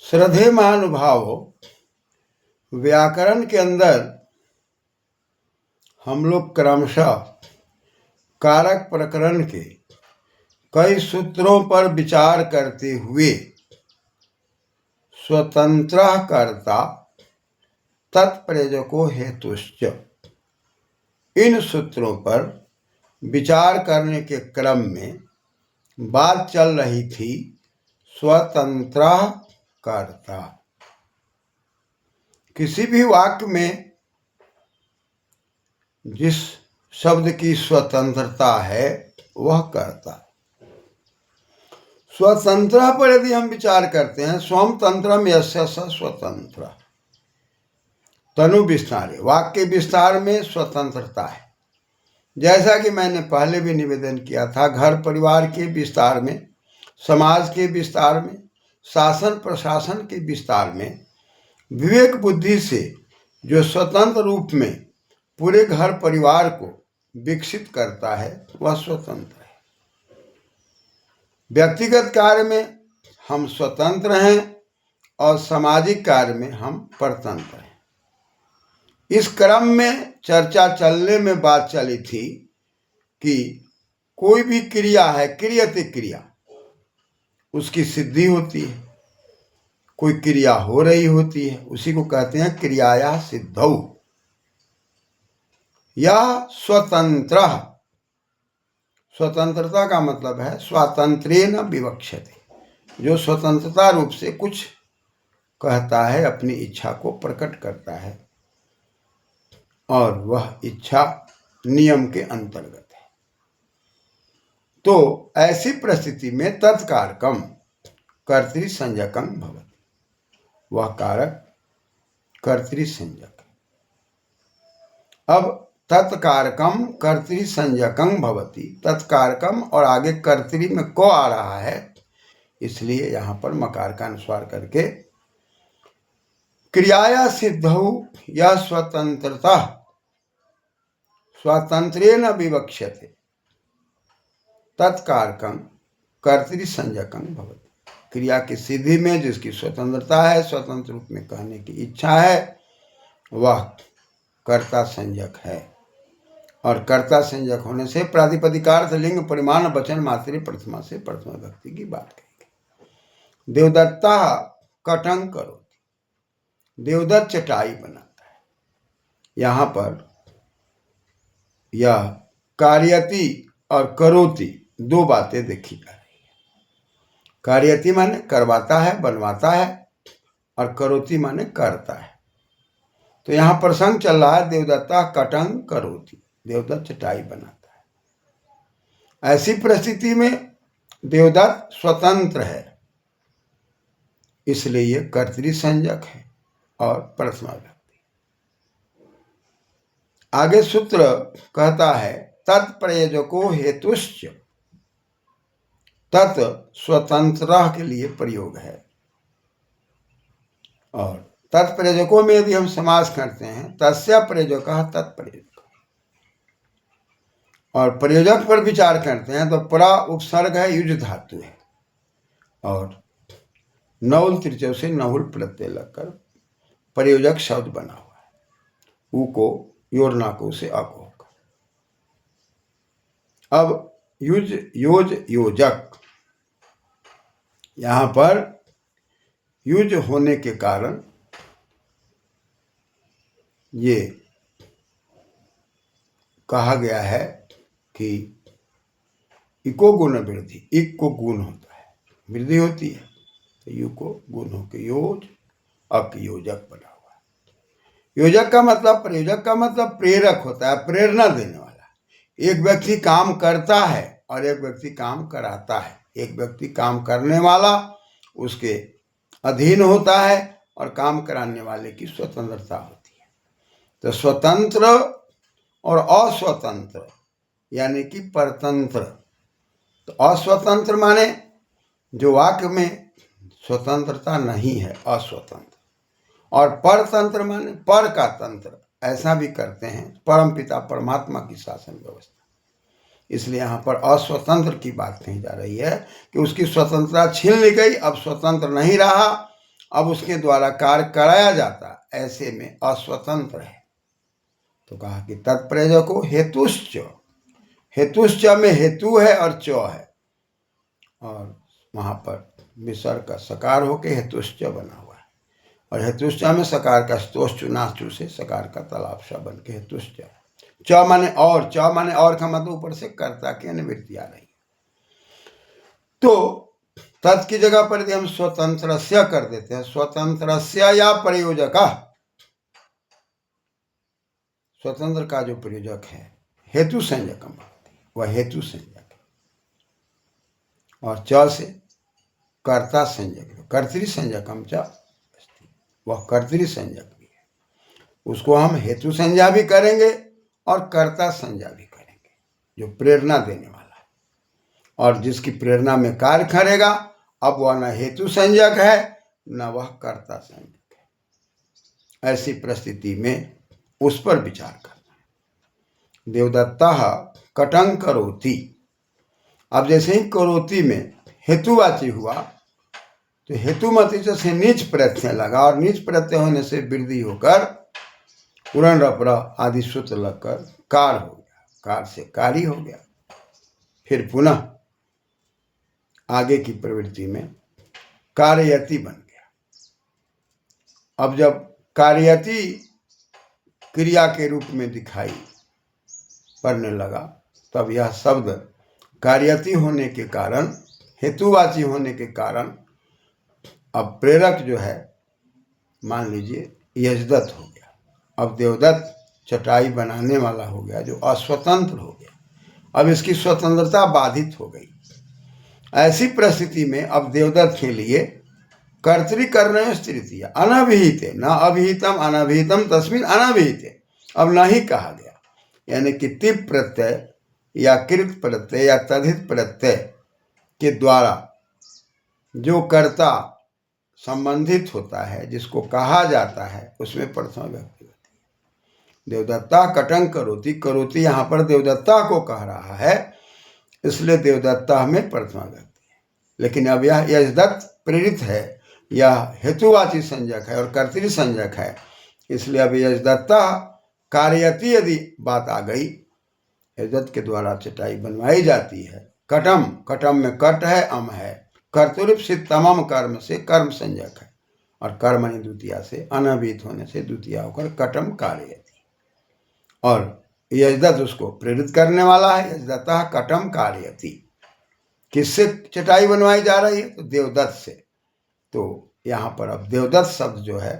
श्रद्धेय महानुभावों, व्याकरण के अंदर हम लोग क्रमशः कारक प्रकरण के कई सूत्रों पर विचार करते हुए स्वतंत्रः कर्ता तत्प्रयोजको हेतुश्च इन सूत्रों पर विचार करने के क्रम में बात चल रही थी स्वतंत्रः कर्ता। किसी भी वाक्य में जिस शब्द की स्वतंत्रता है वह कर्ता। स्वतंत्र पर यदि हम विचार करते हैं, स्वम तंत्रम यस्य स स्वतंत्र, तनु विस्तारे, वाक्य विस्तार में स्वतंत्रता है। जैसा कि मैंने पहले भी निवेदन किया था, घर परिवार के विस्तार में, समाज के विस्तार में, शासन प्रशासन के विस्तार में विवेक बुद्धि से जो स्वतंत्र रूप में पूरे घर परिवार को विकसित करता है वह स्वतंत्र है। व्यक्तिगत कार्य में हम स्वतंत्र हैं और सामाजिक कार्य में हम परतंत्र हैं। इस क्रम में चर्चा चलने में बात चली थी कि कोई भी क्रिया है, क्रियते क्रिया, उसकी सिद्धि होती है। कोई क्रिया हो रही होती है, उसी को कहते हैं क्रियाया सिद्धौ। यह स्वतंत्र, स्वतंत्रता का मतलब है स्वातंत्रेण विवक्ष्यते, जो स्वतंत्रता रूप से कुछ कहता है, अपनी इच्छा को प्रकट करता है और वह इच्छा नियम के अंतर्गत है। तो ऐसी परिस्थिति में तत्कारकम कर्तृसंज्ञकं भवति, वह कारक कर्तृसंज्ञक है। अब तत्कारकम कर्तृसंज्ञकं भवति, तत्कारकम और आगे कर्तृ में को आ रहा है, इसलिए यहाँ पर मकार का अनुस्वार करके क्रियाया सिद्धौ या स्वतंत्रता स्वातंत्रेण विवक्ष्यते तत्कारकं कर्तृसंज्ञकं भवति। क्रिया की सिद्धि में जिसकी स्वतंत्रता है, स्वतंत्र रूप में कहने की इच्छा है, वह कर्ता संज्ञक है। और कर्ता संज्ञक होने से प्रातिपदिकार्थ लिंग परिमाण वचन मात्रे प्रथमा से प्रथमा व्यक्ति की बात कहेंगे। देवदत्ता कटं करोति, देवदत्त चटाई बनाता है। यहाँ पर यह कार्यति और करोति दो बातें देखी जा रही है। कार्यति माने करवाता है, बनवाता है, और करोति माने करता है। तो यहाँ प्रसंग चल रहा है देवदत्ता कटं करोति, देवदत्त चटाई बनाता है। ऐसी परिस्थिति में देवदत्त स्वतंत्र है, इसलिए ये कर्तृसंज्ञक है और प्रथमा व्यक्ति। आगे सूत्र कहता है तत्प्रयोजको हेतुश्च, तत् स्वतंत्र के लिए प्रयोग है। और तत्प्रयोजकों में यदि हम समास करते हैं, तस्य प्रयोजकः तत्प्रयोजक, और प्रयोजक पर विचार करते हैं तो परा उपसर्ग है, युज धातु है, और नौल त्रिचौ से नहुल प्रत्यय लगकर प्रयोजक शब्द बना हुआ है। ऊ को योरनाको से अको होगा। अब युज योज योजक, यहाँ पर युज होने के कारण ये कहा गया है कि इको गुण वृद्धि, इक को गुण होता है, वृद्धि होती है, तो यु को गुण होकर योज अक योजक बना हुआ है। योजक का मतलब, प्रयोजक का मतलब प्रेरक होता है, प्रेरणा देने वाला। एक व्यक्ति काम करता है और एक व्यक्ति काम कराता है। एक व्यक्ति काम करने वाला उसके अधीन होता है और काम कराने वाले की स्वतंत्रता होती है। तो स्वतंत्र और अस्वतंत्र यानी कि परतंत्र। तो अस्वतंत्र माने जो वाक्य में स्वतंत्रता नहीं है, अस्वतंत्र। और परतंत्र माने पर का तंत्र, ऐसा भी करते हैं परमपिता परमात्मा की शासन व्यवस्था। इसलिए यहाँ पर अस्वतंत्र की बात कही जा रही है कि उसकी स्वतंत्रता छीन ली गई, अब स्वतंत्र नहीं रहा अब उसके द्वारा कार्य कराया जाता, ऐसे में अस्वतंत्र है। तो कहा कि तत्प्रयोजको हेतुश्च, हेतुश्च में हेतु है और च है, और वहां पर विसर्ग का सकार होके हेतुश्च बना हुआ है, और हेतुश्च में सकार का स्तोष नाचू से सकार का तालाब सा बन के हेतुश्च। च माने और, च माने और का मतलब ऊपर से कर्ता की अनुवृत्ति आ रही। तो तत् की जगह पर यदि हम स्वतंत्रस्य कर देते हैं, स्वतंत्रस्य या प्रयोजक, स्वतंत्र का जो प्रयोजक है हेतु संज्ञकम, वह हेतु संज्ञक है, और च से कर्ता संज्ञक, कर्तृ संज्ञकम च, वह कर्तृ संज्ञक भी है, उसको हम हेतु संज्ञा भी करेंगे और कर्ता संज्ञा भी करेंगे, जो प्रेरणा देने वाला है, और जिसकी प्रेरणा में कार्य करेगा, अब वह न हेतु संज्ञक है न वह कर्ता संज्ञक है। ऐसी परिस्थिति में उस पर विचार करना है। देवदत्ता कटं करोति, अब जैसे ही करोति में हेतुवाची हुआ तो हेतुमति से नीच प्रत्यय लगा, और नीच प्रत्यय होने से वृद्धि होकर उरण रपर आदि सूत्र लगकर कार हो गया, कार से कारी हो गया। फिर पुनः आगे की प्रवृत्ति में कार्यति बन गया। अब जब कार्यति क्रिया के रूप में दिखाई पड़ने लगा, तब यह शब्द कार्यति होने के कारण, हेतुवाची होने के कारण, अब प्रेरक जो है मान लीजिए यजदत्त हो गया। अब देवदत्त चटाई बनाने वाला हो गया, जो अस्वतंत्र हो गया। अब इसकी स्वतंत्रता बाधित हो गई। ऐसी परिस्थिति में अब देवदत्त के लिए कर्तृकर्ण तृतीया अनभिहित, न अभिहितम अनभिहितम तस्मिन अनभिहित, अब नहीं कहा गया, यानी कि तिप प्रत्यय या कृत प्रत्यय या तद्धित प्रत्यय के द्वारा जो कर्ता संबंधित होता है, जिसको कहा जाता है, उसमें प्रथम व्यक्ति होती है। देवदत्ता कटं करोति, करोति यहाँ पर देवदत्ता को कह रहा है, इसलिए देवदत्ता में प्रथम व्यक्ति है। लेकिन अब यह यजदत्त प्रेरित है, यह हेतुवाची संज्ञक है और कर्तृ संज्ञक है, इसलिए अब यजदत्ता कार्यति यदि बात आ गई, यजदत्त के द्वारा चटाई बनवाई जाती है। कटम, कटम में कट है, अम है, कर्तृप से तमम कर्म से कर्म संज्ञक है, और कर्म द्वितीया से अनभिहित होने से द्वितीया होकर कटम कार्यति, और यजदत्त उसको प्रेरित करने वाला है। यजदत्ता कटम कार्यति, किससे चटाई बनवाई जा रही है? तो देवदत्त से। तो यहाँ पर अब देवदत्त शब्द जो है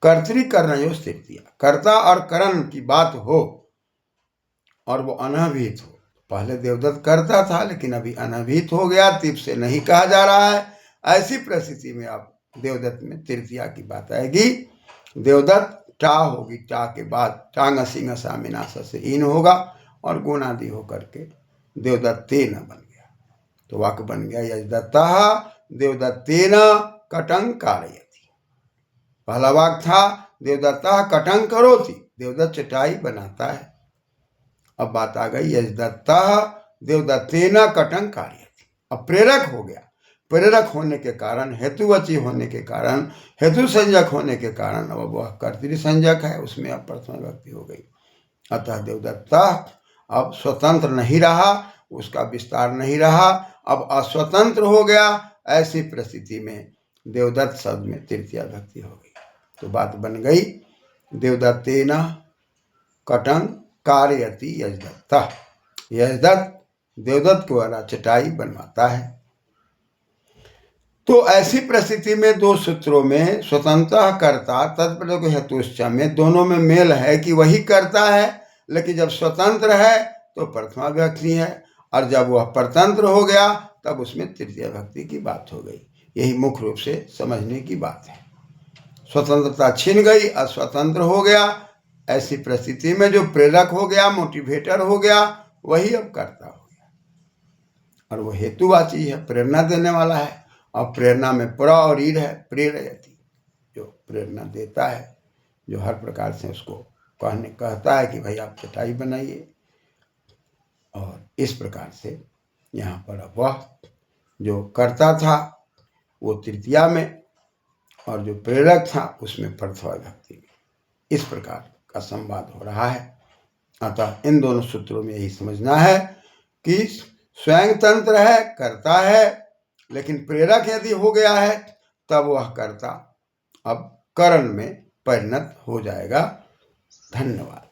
कर्तृकर्ण तृतीया, कर्ता और करण की बात हो और वो अनभिहित हो। पहले देवदत्त करता था, लेकिन अभी अनभिहित हो गया, तिप से नहीं कहा जा रहा है। ऐसी परिस्थिति में अब देवदत्त में तृतीया की बात आएगी। देवदत्त टा होगी, टा के बाद टांग सिंह सामिनाश से इन होगा, और गुण आदि होकर के देवदत्तेन बन गया। तो वाक्य बन गया यजदत्ता देवदत्तेन कटं कारयति। पहला वाक्य था देवदत्ता कटं करोति, देवदत्त चटाई बनाता है। अब बात आ गई यजदत्ता देवदत्तेन कटं कारयति, अब प्रेरक हो गया। प्रेरक होने के कारण, हेतुवची होने के कारण, हेतु संज्ञक होने के कारण अब वह कर्तृ संज्ञक है, उसमें अब प्रथम व्यक्ति हो गई। अतः देवदत्ता अब स्वतंत्र नहीं रहा, उसका विस्तार नहीं रहा, अब अस्वतंत्र हो गया। ऐसी परिस्थिति में देवदत्त शब्द में तृतीया व्यक्ति हो गई। तो बात बन गई देवदत्तेन कटं कारयति यजदत्ता, यजदत्त देवदत्त के द्वारा चटाई बनवाता है। तो ऐसी परिस्थिति में दो सूत्रों में स्वतंत्र कर्ता तत्प्रयोग हेतुश्च में दोनों में मेल है कि वही करता है, लेकिन जब स्वतंत्र है तो प्रथमा व्यक्ति है, और जब वह परतंत्र हो गया तब उसमें तृतीय व्यक्ति की बात हो गई। यही मुख्य रूप से समझने की बात है। स्वतंत्रता छिन गई, अस्वतंत्र हो गया। ऐसी परिस्थिति में जो प्रेरक हो गया, मोटिवेटर हो गया, वही अब कर्ता हो गया, और वो हेतुवाची है, प्रेरणा देने वाला है। और प्रेरणा में प्र और ईर है, प्रेरयति, जो प्रेरणा देता है, जो हर प्रकार से उसको कहता है कि भाई आप चटाई बनाइए। और इस प्रकार से यहाँ पर वह जो करता था वो तृतीया में, और जो प्रेरक था उसमें परथवा भक्ति। इस प्रकार का संवाद हो रहा है। अतः इन दोनों सूत्रों में यही समझना है कि स्वयं तंत्र है, करता है, लेकिन प्रेरक यदि हो गया है तब वह कर्ता अब करण में परिणत हो जाएगा। धन्यवाद।